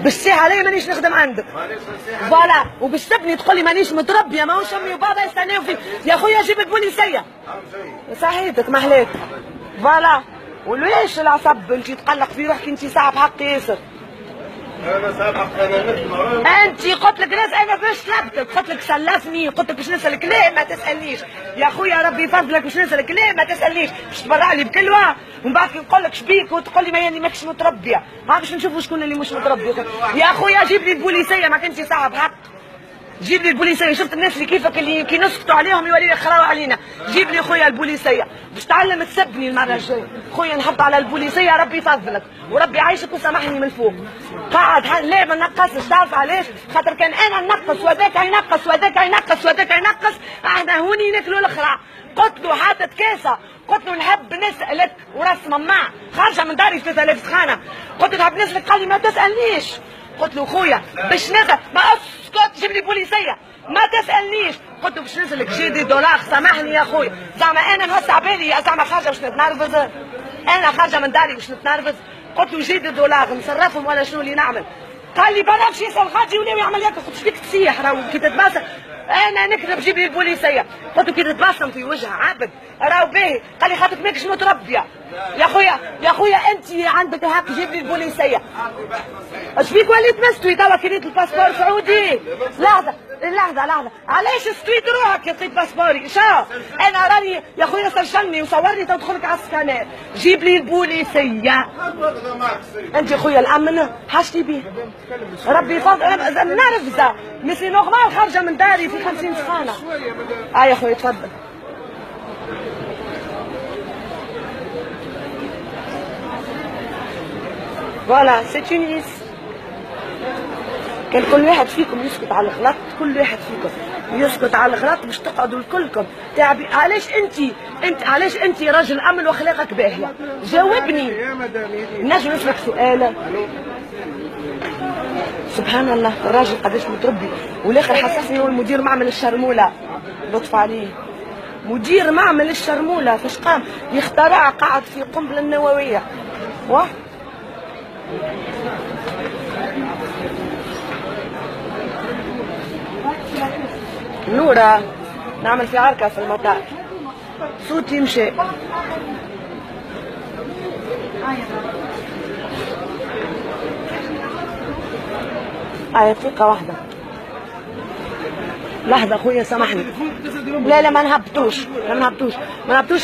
بالسي علي مانيش نخدم عندك فوالا، وباش تبني تقول لي مانيش متربيه ماهوش امي وبابا يستناو فيك. يا خويا جيب البوليسيه صحيتك محلات فوالا. وليش العصب انت تقلق في روحك؟ انت صعب حق ياسر. انا صعب حق انا نخدم. انت قلت لك ناس انا باش طلبتك، قلت لك سلفني، قلت لك باش نسالك لا ما تسالنيش. يا خويا ربي يفضلك باش نسالك لا ما تسالنيش، باش تبرع لي بكلوه ومن بعد كي نقول لك شبيك وتقول لي ما يعني ماكش متربيه. ما باش نشوفوا شكون اللي مش متربي. يا خويا جيب لي البوليسيه، ما كنتي صعب حق. جيب لي البوليسيه، شفت الناس اللي كيفك اللي كي نسكتوا عليهم يولي يخراو علينا. جيب لي خويا البوليسيه باش تعلم تسبني المره الجايه. خويا نحط على البوليسيه ربي يفضلك وربي يعيشك وسامحني من الفوق. قاعد لا ما نقصش، تعرف علاش؟ خاطر كان انا نقص وذاك ينقص وذاك ينقص وذاك ينقص، احنا هوني ناكلوا الاخرى. قلت له حاطط كاسه، قلت له نحب نسالك وراس مماع خارجه من داري 3000 سخانه. قلت له نحب نسالك، قال لي ما تسالنيش. قلت له خويا باش نسال ما اسكت، جيب لي بوليسيه ما تسالنيش. قلت له باش نسالك جيدي دولار سامحني يا خويا. زعما انا نوسع بالي زعما خارجه باش نتنرفز، انا خارجه من داري باش نتنرفز. قلت له جيدي دولار نصرفهم ولا شنو اللي نعمل؟ قال لي بلا باش يسال خارجي ولا يعمل هكا. قلت فيك تسيح راهو كي تتباسم انا نكذب جيب لي البوليسيه. قلت له كي تتباسم في وجهها عبد راهو باهي. قال لي خاطرك ماكش متربيه. يا خويا انت عندك الحق جيب لي البوليسيه. اش فيك وليت مستوي توا كريت الباسبور سعودي؟ لحظه علاش استويت روحك يا لقيت باسبوري؟ شا انا راني يا خويا سرشني وصورني تدخلك على السكانات. جيب لي البوليسيه. انت يا خويا الامن حاجتي بيه ربي يفضل. نرفزه مثلي نورمال خارجه من داري في 50 سخانه. يا خويا تفضل. فوالا سي تونس. كان كل واحد فيكم يسكت على الغلط، كل واحد فيكم يسكت على الغلط باش تقعدوا الكلكم تعبي. علاش انت راجل امن واخلاقك باهيه؟ جاوبني. نجم نسالك سؤال؟ سبحان الله الراجل قداش متربي والاخر حسسني هو المدير معمل الشرموله. لطف عليه مدير معمل الشرموله فاش قام يخترع قاعد في قنبله النوويه. نورة نعمل في عركة في المطار، صوتي مشى. دقيقة واحدة لحظة خويا سامحني. لا ما نهبطوش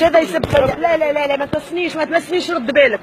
هذا يسب. لا ما تمسنيش رد بالك.